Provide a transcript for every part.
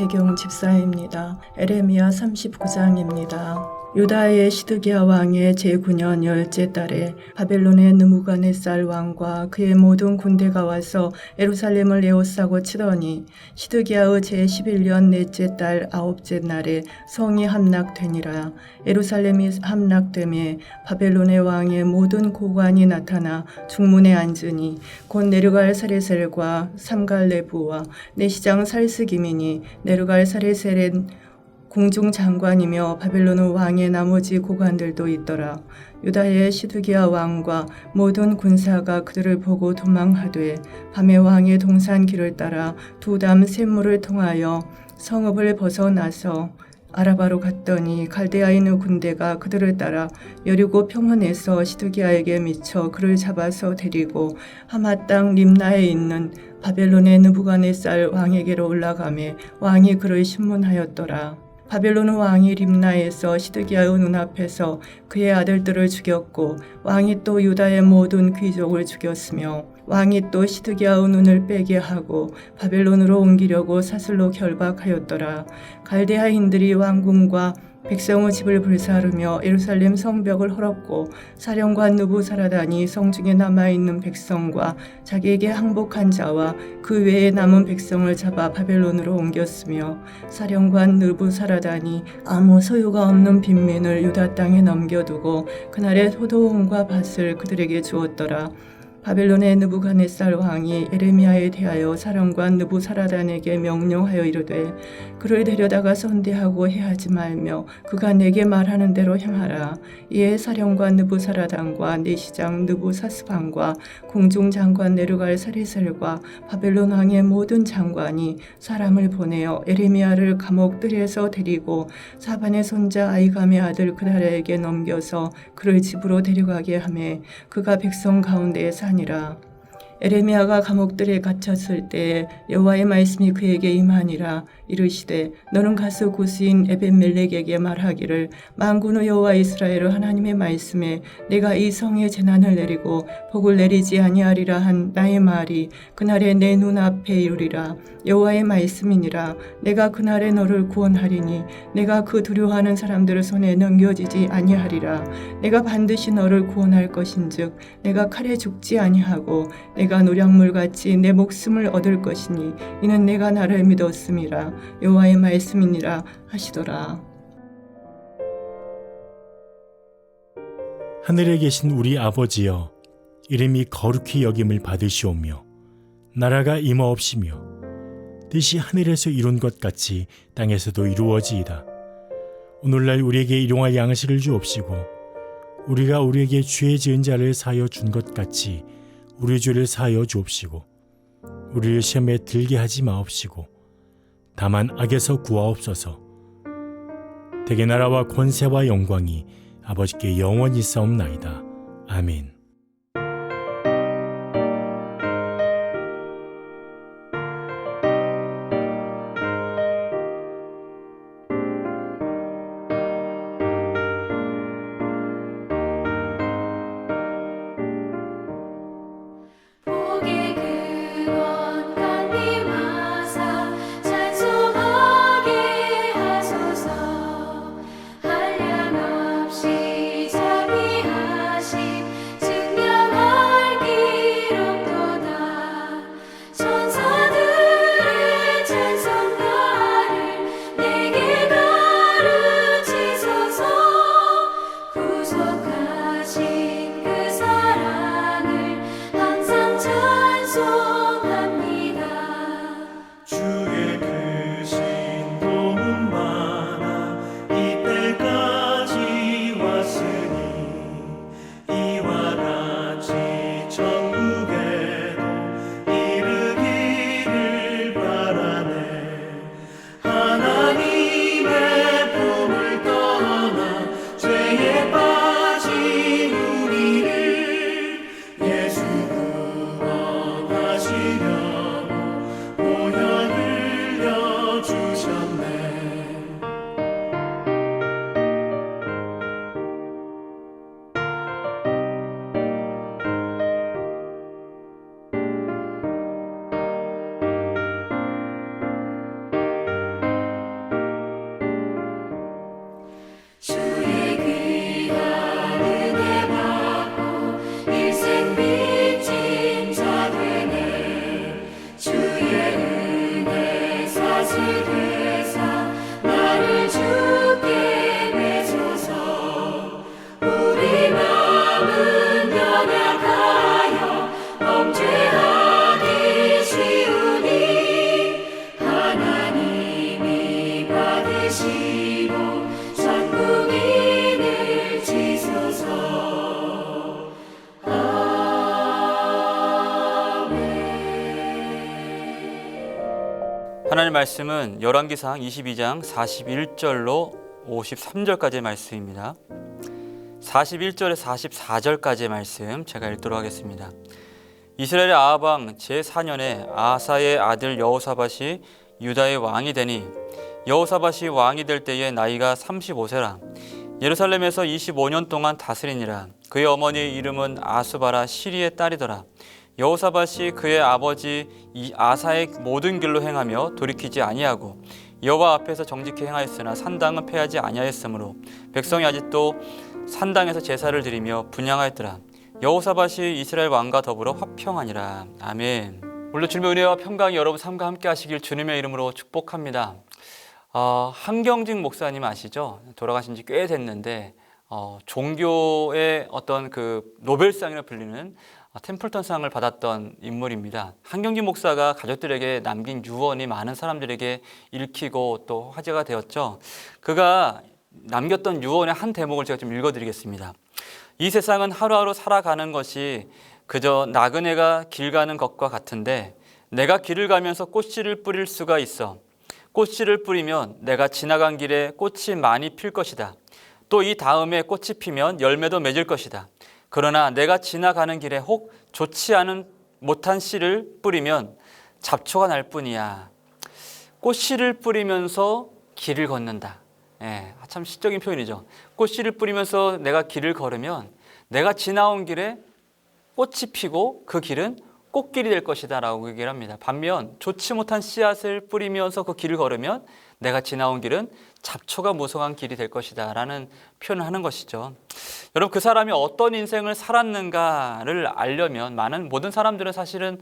이혜경 집사입니다. 에레미야 39장입니다. 유다의 시드기야 왕의 제9년 열째 달에 바벨론의 느부갓네살 왕과 그의 모든 군대가 와서 예루살렘을 에워싸고 치더니 시드기야의 제11년 넷째 달 아홉째 날에 성이 함락되니라. 예루살렘이 함락됨에 바벨론의 왕의 모든 고관이 나타나 중문에 앉으니 곧 네르갈 사레셀과 삼갈레부와 내시장 살스기민이 네르갈 사레셀은 궁중장관이며 바벨론 왕의 나머지 고관들도 있더라. 유다의 시드기야 왕과 모든 군사가 그들을 보고 도망하되 밤에 왕의 동산 길을 따라 두담 샘물을 통하여 성읍을 벗어나서 아라바로 갔더니 갈대아인의 군대가 그들을 따라 여리고 평원에서 시드기야에게 미쳐 그를 잡아서 데리고 하마 땅 림나에 있는 바벨론의 느부갓네살 왕에게로 올라가매 왕이 그를 신문하였더라. 바벨론 왕이 림나에서 시드기야의 눈앞에서 그의 아들들을 죽였고 왕이 또 유다의 모든 귀족을 죽였으며 왕이 또 시드기야의 눈을 빼게 하고 바벨론으로 옮기려고 사슬로 결박하였더라. 갈대아인들이 왕궁과 백성의 집을 불사르며 예루살렘 성벽을 헐었고 사령관 느부사라단이 성중에 남아있는 백성과 자기에게 항복한 자와 그 외에 남은 백성을 잡아 바벨론으로 옮겼으며 사령관 느부사라단이 아무 소유가 없는 빈민을 유다 땅에 넘겨두고 그날의 소도원과 밭을 그들에게 주었더라. 바벨론의 느부갓네살 왕이 에레미야에 대하여 사령관 느부사라단에게 명령하여 이르되 그를 데려다가 선대하고 해하지 말며 그가 내게 말하는 대로 행하라. 이에 사령관 느부사라단과 내시장 느부사스반과 궁중장관 네르갈 사레셀과 바벨론 왕의 모든 장관이 사람을 보내어 에레미야를 감옥들에서 데리고 사반의 손자 아이감의 아들 그다랴에게 넘겨서 그를 집으로 데려가게 하매 그가 백성 가운데에 사니라. 에레미야가 감옥들에 갇혔을 때에 여호와의 말씀이 그에게 임하니라. 이르시되 너는 가서 구스인 에벤멜렉에게 말하기를 만군의 여호와 이스라엘 하나님의 말씀에 내가 이 성에 재난을 내리고 복을 내리지 아니하리라 한 나의 말이 그날에 내 눈앞에 이루리라. 여호와의 말씀이니라. 내가 그날에 너를 구원하리니 내가 그 두려워하는 사람들의 손에 넘겨지지 아니하리라. 내가 반드시 너를 구원할 것인즉 내가 칼에 죽지 아니하고 내가 노량물같이 내 목숨을 얻을 것이니 이는 내가 나를 믿었음이라. 여호와의 말씀이니라 하시더라. 하늘에 계신 우리 아버지여, 이름이 거룩히 여김을 받으시오며 나라가 임하옵시며 뜻이 하늘에서 이룬 것 같이 땅에서도 이루어지이다. 오늘날 우리에게 일용할 양식을 주옵시고 우리가 우리에게 죄 지은 자를 사하여 준 것 같이 우리 죄를 사하여 주옵시고 우리를 시험에 들게 하지 마옵시고 다만 악에서 구하옵소서. 대개 나라와 권세와 영광이 아버지께 영원히 있사옵나이다. 아멘. 한량없이 자비하심 것이 되사 나를 주께 내소서. 우리 마음은 연약하여 범죄하기 쉬우니 하나님이 받으시고 전국인을 지소서. 하나님의 말씀은 열왕기상 22장 41절로 53절까지의 말씀입니다. 41절에서 44절까지의 말씀 제가 읽도록 하겠습니다. 이스라엘의 아합 왕 제4년에 아사의 아들 여호사밧이 유다의 왕이 되니 여호사밧이 왕이 될 때에 나이가 35세라. 예루살렘에서 25년 동안 다스리니라. 그의 어머니의 이름은 아수바라 시리의 딸이더라. 여호사밧이 그의 아버지 아사의 모든 길로 행하며 돌이키지 아니하고 여호와 앞에서 정직히 행하였으나 산당은 패하지 아니하였으므로 백성이 아직도 산당에서 제사를 드리며 분향하였더라. 여호사밧이 이스라엘 왕과 더불어 화평하니라. 아멘. 오늘 주님의 은혜와 평강이 여러분 삶과 함께 하시길 주님의 이름으로 축복합니다. 한경직 목사님 아시죠? 돌아가신 지 꽤 됐는데 종교의 어떤 그 노벨상이라 불리는 템플턴상을 받았던 인물입니다. 한경직 목사가 가족들에게 남긴 유언이 많은 사람들에게 읽히고 또 화제가 되었죠. 그가 남겼던 유언의 한 대목을 제가 좀 읽어드리겠습니다. 이 세상은 하루하루 살아가는 것이 그저 나그네가 길 가는 것과 같은데 내가 길을 가면서 꽃씨를 뿌릴 수가 있어. 꽃씨를 뿌리면 내가 지나간 길에 꽃이 많이 필 것이다. 또 이 다음에 꽃이 피면 열매도 맺을 것이다. 그러나 내가 지나가는 길에 혹 좋지 못한 씨를 뿌리면 잡초가 날 뿐이야. 꽃씨를 뿌리면서 길을 걷는다. 참 시적인 표현이죠. 꽃씨를 뿌리면서 내가 길을 걸으면 내가 지나온 길에 꽃이 피고 그 길은 꽃길이 될 것이다 라고 얘기를 합니다. 반면 좋지 못한 씨앗을 뿌리면서 그 길을 걸으면 내가 지나온 길은 잡초가 무성한 길이 될 것이다 라는 표현을 하는 것이죠. 여러분, 그 사람이 어떤 인생을 살았는가를 알려면 모든 사람들은 사실은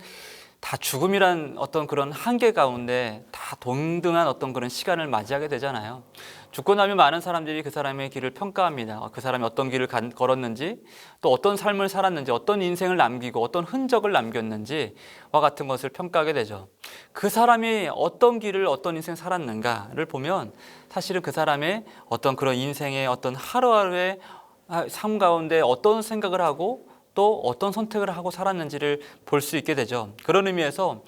다 죽음이란 어떤 그런 한계 가운데 다 동등한 어떤 그런 시간을 맞이하게 되잖아요. 죽고 나면 많은 사람들이 그 사람의 길을 평가합니다. 그 사람이 어떤 길을 걸었는지, 또 어떤 삶을 살았는지, 어떤 인생을 남기고 어떤 흔적을 남겼는지와 같은 것을 평가하게 되죠. 그 사람이 어떤 길을 어떤 인생 살았는가를 보면 사실은 그 사람의 어떤 그런 인생의 어떤 하루하루의 삶 가운데 어떤 생각을 하고 또 어떤 선택을 하고 살았는지를 볼 수 있게 되죠. 그런 의미에서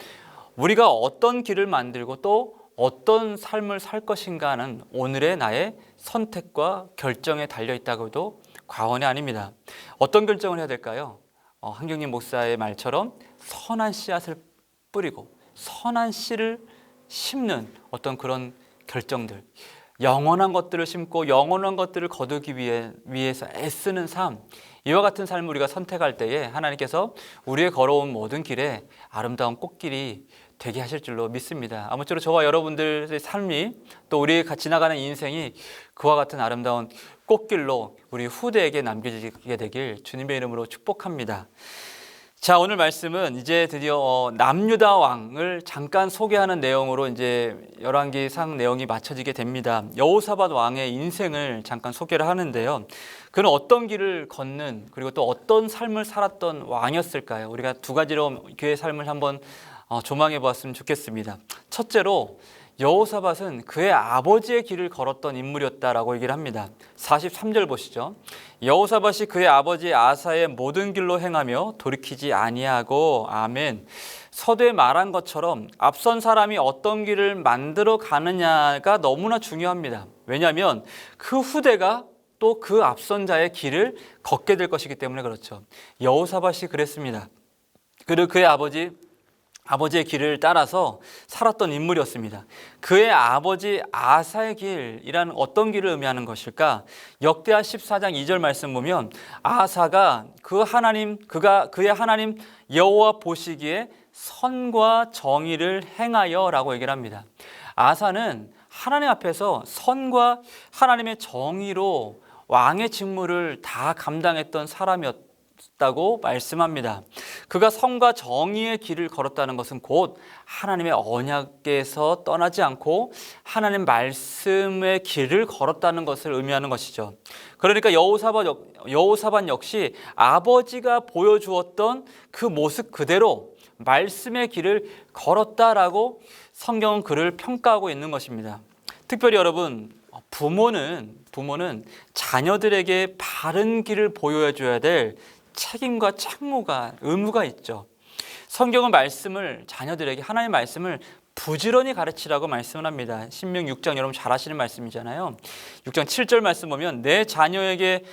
우리가 어떤 길을 만들고 또 어떤 삶을 살 것인가는 오늘의 나의 선택과 결정에 달려있다고 해도 과언이 아닙니다. 어떤 결정을 해야 될까요? 한경림 목사의 말처럼 선한 씨앗을 뿌리고 선한 씨를 심는 어떤 그런 결정들, 영원한 것들을 심고 영원한 것들을 거두기 위해서 애쓰는 삶, 이와 같은 삶을 우리가 선택할 때에 하나님께서 우리의 걸어온 모든 길에 아름다운 꽃길이 되게 하실 줄로 믿습니다. 아무쪼록 저와 여러분들의 삶이 또 우리가 지나가는 인생이 그와 같은 아름다운 꽃길로 우리 후대에게 남겨지게 되길 주님의 이름으로 축복합니다. 자, 오늘 말씀은 이제 드디어 남유다 왕을 잠깐 소개하는 내용으로 이제 열왕기상 내용이 맞춰지게 됩니다. 여호사밧 왕의 인생을 잠깐 소개를 하는데요. 그는 어떤 길을 걷는, 그리고 또 어떤 삶을 살았던 왕이었을까요? 우리가 두 가지로 그의 삶을 한번 조망해 보았으면 좋겠습니다. 첫째로 여호사밧은 그의 아버지의 길을 걸었던 인물이었다라고 얘기를 합니다. 43절 보시죠. 여호사밧이 그의 아버지 아사의 모든 길로 행하며 돌이키지 아니하고. 아멘. 서두에 말한 것처럼 앞선 사람이 어떤 길을 만들어 가느냐가 너무나 중요합니다. 왜냐하면 그 후대가 또 그 앞선 자의 길을 걷게 될 것이기 때문에 그렇죠. 여호사밧이 그랬습니다. 그리고 그의 아버지의 길을 따라서 살았던 인물이었습니다. 그의 아버지 아사의 길이란 어떤 길을 의미하는 것일까? 역대하 14장 2절 말씀 보면 아사가 그의 하나님 여호와 보시기에 선과 정의를 행하여 라고 얘기를 합니다. 아사는 하나님 앞에서 선과 하나님의 정의로 왕의 직무를 다 감당했던 사람이었던 다고 말씀합니다. 그가 성과 정의의 길을 걸었다는 것은 곧 하나님의 언약에서 떠나지 않고 하나님 말씀의 길을 걸었다는 것을 의미하는 것이죠. 그러니까 여호사밧 역시 아버지가 보여주었던 그 모습 그대로 말씀의 길을 걸었다라고 성경은 그를 평가하고 있는 것입니다. 특별히 여러분, 부모는 자녀들에게 바른 길을 보여줘야 될 책임과 의무가 있죠. 성경은 자녀들에게 하나님의 말씀을 부지런히 가르치라고 말씀을 합니다. 신명기 6장 여러분 잘 아시는 말씀이잖아요. 6장 7절 말씀 보면 내 자녀에게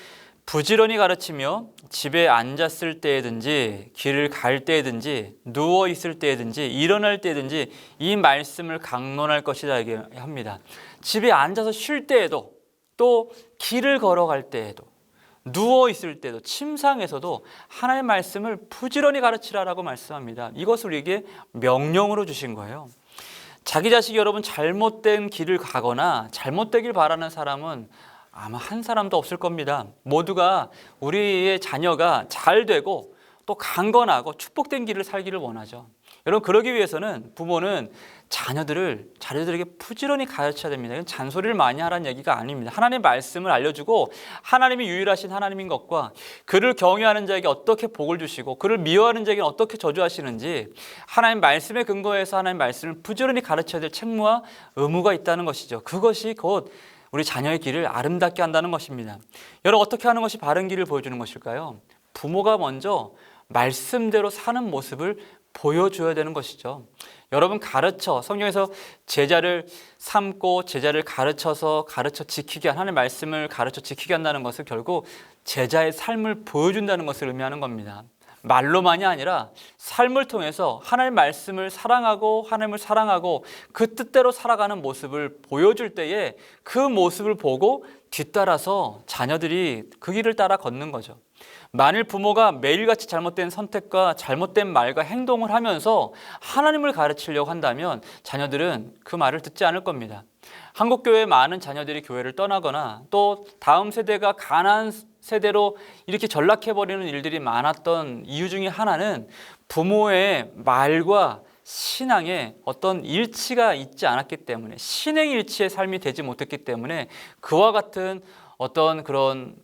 부지런히 가르치며 집에 앉았을 때든지 길을 갈 때든지 누워 있을 때든지 일어날 때든지 이 말씀을 강론할 것이다 얘기합니다. 집에 앉아서 쉴 때에도 또 길을 걸어갈 때에도 누워 있을 때도 침상에서도 하나님의 말씀을 부지런히 가르치라라고 말씀합니다. 이것을 우리에게 명령으로 주신 거예요. 자기 자식이 여러분 잘못된 길을 가거나 잘못되길 바라는 사람은 아마 한 사람도 없을 겁니다. 모두가 우리의 자녀가 잘 되고 또 강건하고 축복된 길을 살기를 원하죠. 여러분, 그러기 위해서는 부모는 자녀들에게 부지런히 가르쳐야 됩니다. 이건 잔소리를 많이 하라는 얘기가 아닙니다. 하나님의 말씀을 알려주고 하나님이 유일하신 하나님인 것과 그를 경외하는 자에게 어떻게 복을 주시고 그를 미워하는 자에게는 어떻게 저주하시는지 하나님 말씀에 근거해서 하나님 말씀을 부지런히 가르쳐야 될 책무와 의무가 있다는 것이죠. 그것이 곧 우리 자녀의 길을 아름답게 한다는 것입니다. 여러분, 어떻게 하는 것이 바른 길을 보여주는 것일까요? 부모가 먼저 말씀대로 사는 모습을 보여줘야 되는 것이죠. 여러분, 성경에서 제자를 삼고 제자를 가르쳐 지키게 하나님의 말씀을 가르쳐 지키게 한다는 것은 결국 제자의 삶을 보여준다는 것을 의미하는 겁니다. 말로만이 아니라 삶을 통해서 하나님의 말씀을 사랑하고 하나님을 사랑하고 그 뜻대로 살아가는 모습을 보여줄 때에 그 모습을 보고 뒤따라서 자녀들이 그 길을 따라 걷는 거죠. 만일 부모가 매일같이 잘못된 선택과 잘못된 말과 행동을 하면서 하나님을 가르치려고 한다면 자녀들은 그 말을 듣지 않을 겁니다. 한국교회의 많은 자녀들이 교회를 떠나거나 또 다음 세대가 가난한 세대로 이렇게 전락해버리는 일들이 많았던 이유 중에 하나는 부모의 말과 신앙에 어떤 일치가 있지 않았기 때문에, 신행일치의 삶이 되지 못했기 때문에 그와 같은 어떤 그런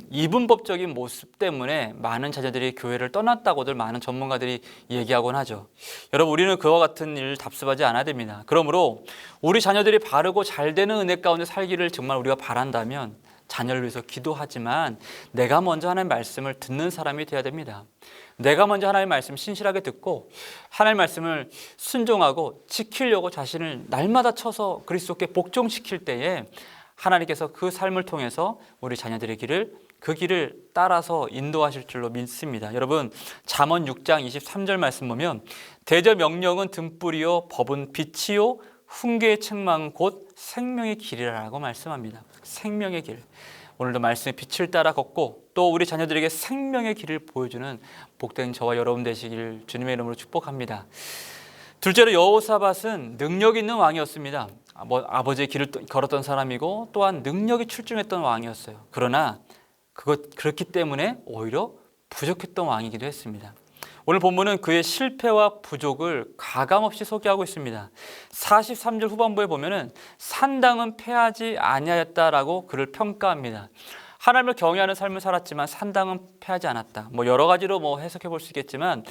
이분법적인 모습 때문에 많은 자녀들이 교회를 떠났다고들 많은 전문가들이 얘기하곤 하죠. 여러분, 우리는 그와 같은 일을 답습하지 않아야 됩니다. 그러므로 우리 자녀들이 바르고 잘 되는 은혜 가운데 살기를 정말 우리가 바란다면 자녀를 위해서 기도하지만 내가 먼저 하나님의 말씀을 듣는 사람이 되어야 됩니다. 내가 먼저 하나님의 말씀을 신실하게 듣고 하나님의 말씀을 순종하고 지키려고 자신을 날마다 쳐서 그리스도께 복종시킬 때에 하나님께서 그 삶을 통해서 우리 자녀들의 그 길을 따라서 인도하실 줄로 믿습니다. 여러분, 잠언 6장 23절 말씀 보면 대저 명령은 등불이요 법은 빛이요 훈계의 책망은 곧 생명의 길이라고 말씀합니다. 생명의 길. 오늘도 말씀의 빛을 따라 걷고 또 우리 자녀들에게 생명의 길을 보여주는 복된 저와 여러분 되시길 주님의 이름으로 축복합니다. 둘째로 여호사밧은 능력 있는 왕이었습니다. 아버지의 길을 걸었던 사람이고 또한 능력이 출중했던 왕이었어요. 그러나 그렇기 때문에 오히려 부족했던 왕이기도 했습니다. 오늘 본문은 그의 실패와 부족을 가감없이 소개하고 있습니다. 43절 후반부에 보면은 산당은 패하지 아니하였다라고 그를 평가합니다. 하나님을 경외하는 삶을 살았지만 산당은 패하지 않았다. 여러 가지로 해석해 볼 수 있겠지만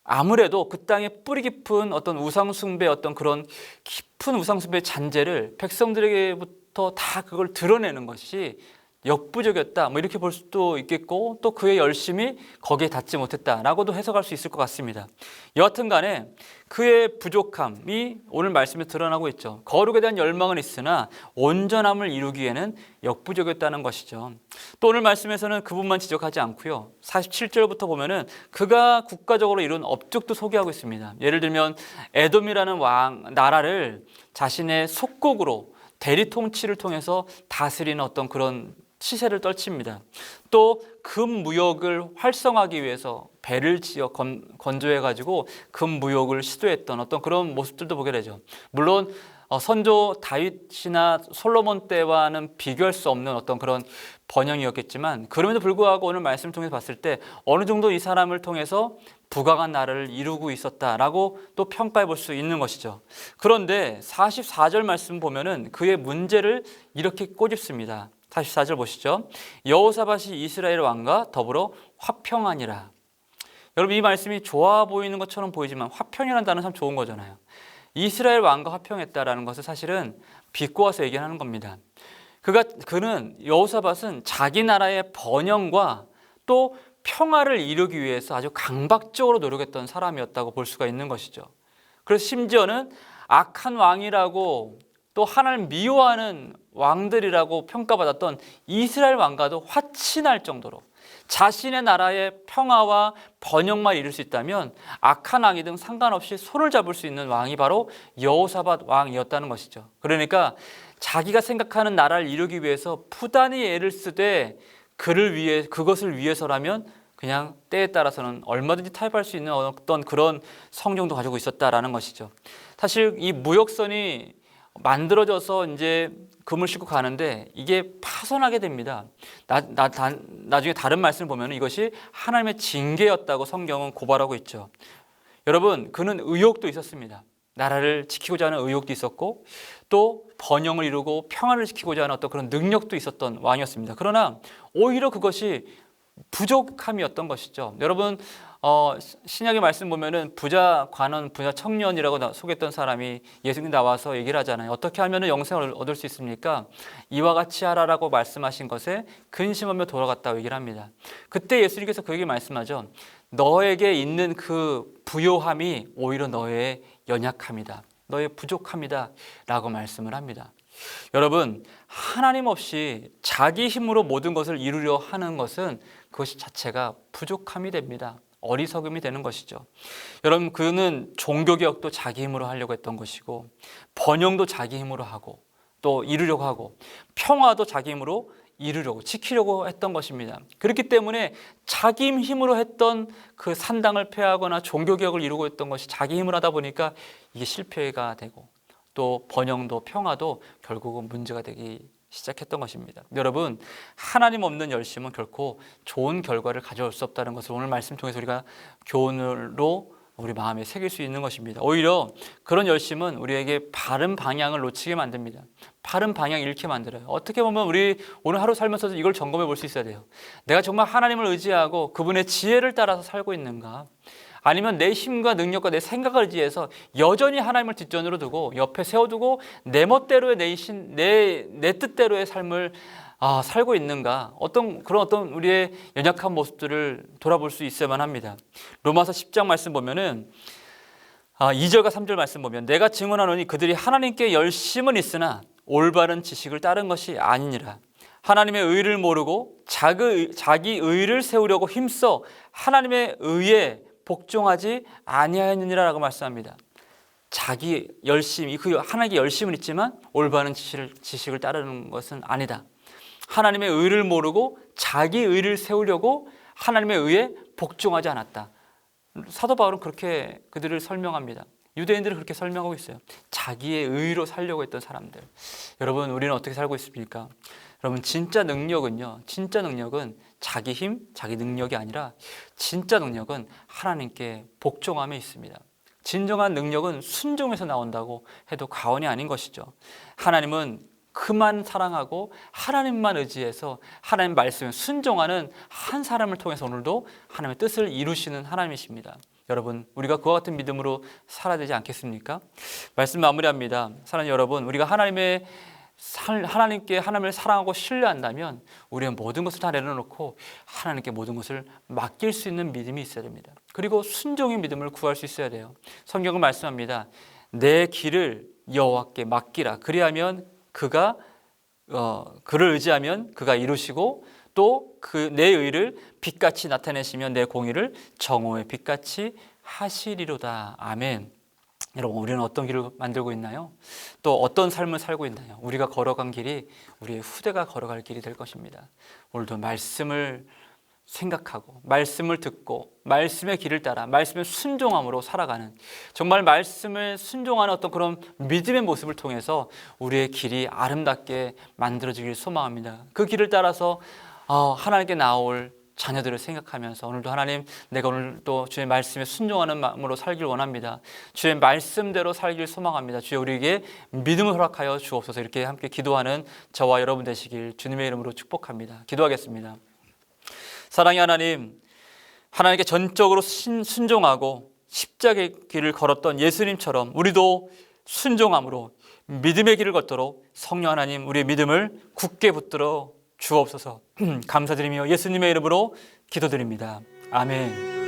아무래도 그 땅에 뿌리 깊은 어떤 우상숭배, 어떤 그런 깊은 우상숭배의 잔재를 백성들에게부터 다 그걸 드러내는 것이 역부족이었다, 이렇게 볼 수도 있겠고 또 그의 열심이 거기에 닿지 못했다라고도 해석할 수 있을 것 같습니다. 여하튼 간에 그의 부족함이 오늘 말씀에 드러나고 있죠. 거룩에 대한 열망은 있으나 온전함을 이루기에는 역부족이었다는 것이죠. 또 오늘 말씀에서는 그분만 지적하지 않고요. 47절부터 보면은 그가 국가적으로 이룬 업적도 소개하고 있습니다. 예를 들면 에돔이라는 나라를 자신의 속국으로 대리 통치를 통해서 다스리는 어떤 그런 치세를 떨칩니다. 또 금무역을 활성화하기 위해서 배를 지어 건조해가지고 금무역을 시도했던 어떤 그런 모습들도 보게 되죠. 물론 선조 다윗이나 솔로몬 때와는 비교할 수 없는 어떤 그런 번영이었겠지만, 그럼에도 불구하고 오늘 말씀을 통해서 봤을 때 어느 정도 이 사람을 통해서 부강한 나라를 이루고 있었다라고 또 평가해 볼 수 있는 것이죠. 그런데 44절 말씀 보면은 그의 문제를 이렇게 꼬집습니다. 44절 보시죠. 여호사밧이 이스라엘 왕과 더불어 화평하니라. 여러분, 이 말씀이 좋아 보이는 것처럼 보이지만 화평이라는 단어는 참 좋은 거잖아요. 이스라엘 왕과 화평했다라는 것을 사실은 비꼬아서 얘기하는 겁니다. 그는 여호사밧은 자기 나라의 번영과 또 평화를 이루기 위해서 아주 강박적으로 노력했던 사람이었다고 볼 수가 있는 것이죠. 그래서 심지어는 악한 왕이라고 또 하나님을 미워하는 왕들이라고 평가받았던 이스라엘 왕과도 화친할 정도로 자신의 나라의 평화와 번영만 이룰 수 있다면 악한 왕이든 상관없이 손을 잡을 수 있는 왕이 바로 여호사밧 왕이었다는 것이죠. 그러니까 자기가 생각하는 나라를 이루기 위해서 부단히 애를 쓰되 그것을 위해서라면 그냥 때에 따라서는 얼마든지 타협할 수 있는 어떤 그런 성정도 가지고 있었다라는 것이죠. 사실 이 무역선이 만들어져서 이제 금을 싣고 가는데 이게 파손하게 됩니다. 나중에 다른 말씀을 보면 이것이 하나님의 징계였다고 성경은 고발하고 있죠. 여러분, 그는 의욕도 있었습니다. 나라를 지키고자 하는 의욕도 있었고 또 번영을 이루고 평화를 지키고자 하는 어떤 그런 능력도 있었던 왕이었습니다. 그러나 오히려 그것이 부족함이었던 것이죠. 여러분, 신약의 말씀 보면은 부자 관원, 부자 청년이라고 소개했던 사람이 예수님 나와서 얘기를 하잖아요. 어떻게 하면 영생을 얻을 수 있습니까? 이와 같이 하라라고 말씀하신 것에 근심하며 돌아갔다고 얘기를 합니다. 그때 예수님께서 그에게 말씀하죠. 너에게 있는 그 부요함이 오히려 너의 연약함이다. 너의 부족함이다 라고 말씀을 합니다. 여러분, 하나님 없이 자기 힘으로 모든 것을 이루려 하는 것은 그것이 자체가 부족함이 됩니다. 어리석음이 되는 것이죠. 여러분, 그는 종교개혁도 자기 힘으로 하려고 했던 것이고 번영도 자기 힘으로 하고 또 이루려고 하고 평화도 자기 힘으로 이루려고 지키려고 했던 것입니다. 그렇기 때문에 자기 힘으로 했던 그 산당을 폐하거나 종교개혁을 이루고 있던 것이 자기 힘으로 하다 보니까 이게 실패가 되고 또 번영도 평화도 결국은 문제가 되기 시작했던 것입니다. 여러분, 하나님 없는 열심은 결코 좋은 결과를 가져올 수 없다는 것을 오늘 말씀 통해서 우리가 교훈으로 우리 마음에 새길 수 있는 것입니다. 오히려 그런 열심은 우리에게 바른 방향을 놓치게 만듭니다. 바른 방향을 잃게 만들어요. 어떻게 보면 우리 오늘 하루 살면서도 이걸 점검해 볼 수 있어야 돼요. 내가 정말 하나님을 의지하고 그분의 지혜를 따라서 살고 있는가? 아니면 내 힘과 능력과 내 생각을 의지해서 여전히 하나님을 뒷전으로 두고 옆에 세워두고 내 멋대로의 내 뜻대로의 삶을 살고 있는가? 어떤 우리의 연약한 모습들을 돌아볼 수 있어야만 합니다. 로마서 10장 말씀 보면은 2절과 3절 말씀 보면 내가 증언하노니 그들이 하나님께 열심은 있으나 올바른 지식을 따른 것이 아니니라. 하나님의 의를 모르고 자기 의를 세우려고 힘써 하나님의 의에 복종하지 아니하였느니라라고 말씀합니다. 자기 열심이 하나님께 열심은 있지만 올바른 지식을 따르는 것은 아니다. 하나님의 의를 모르고 자기 의를 세우려고 하나님의 의에 복종하지 않았다. 사도 바울은 그렇게 그들을 설명합니다. 유대인들을 그렇게 설명하고 있어요. 자기의 의로 살려고 했던 사람들. 여러분, 우리는 어떻게 살고 있습니까? 여러분, 진짜 능력은 자기 힘, 자기 능력이 아니라 진짜 능력은 하나님께 복종함에 있습니다. 진정한 능력은 순종에서 나온다고 해도 과언이 아닌 것이죠. 하나님은 그만 사랑하고 하나님만 의지해서 하나님 말씀에 순종하는 한 사람을 통해서 오늘도 하나님의 뜻을 이루시는 하나님이십니다. 여러분, 우리가 그와 같은 믿음으로 살아야 되지 않겠습니까? 말씀 마무리합니다. 사랑하는 여러분, 우리가 하나님을 사랑하고 신뢰한다면 우리의 모든 것을 다 내려놓고 하나님께 모든 것을 맡길 수 있는 믿음이 있어야 됩니다. 그리고 순종의 믿음을 구할 수 있어야 돼요. 성경은 말씀합니다. 내 길을 여호와께 맡기라. 그리하면 그를 의지하면 그가 이루시고 또 내 의를 빛같이 나타내시며 내 공의를 정오의 빛같이 하시리로다. 아멘. 여러분, 우리는 어떤 길을 만들고 있나요? 또 어떤 삶을 살고 있나요? 우리가 걸어간 길이 우리의 후대가 걸어갈 길이 될 것입니다. 오늘도 말씀을 생각하고 말씀을 듣고 말씀의 길을 따라 말씀의 순종함으로 살아가는, 정말 말씀을 순종하는 어떤 그런 믿음의 모습을 통해서 우리의 길이 아름답게 만들어지길 소망합니다. 그 길을 따라서 하나님께 나올 자녀들을 생각하면서 오늘도 하나님, 내가 오늘도 주의 말씀에 순종하는 마음으로 살길 원합니다. 주의 말씀대로 살길 소망합니다. 주여 우리에게 믿음을 허락하여 주옵소서. 이렇게 함께 기도하는 저와 여러분 되시길 주님의 이름으로 축복합니다. 기도하겠습니다. 사랑의 하나님, 하나님께 전적으로 순종하고 십자가의 길을 걸었던 예수님처럼 우리도 순종함으로 믿음의 길을 걷도록 성령 하나님, 우리의 믿음을 굳게 붙들어 주옵소서. 감사드리며 예수님의 이름으로 기도드립니다. 아멘.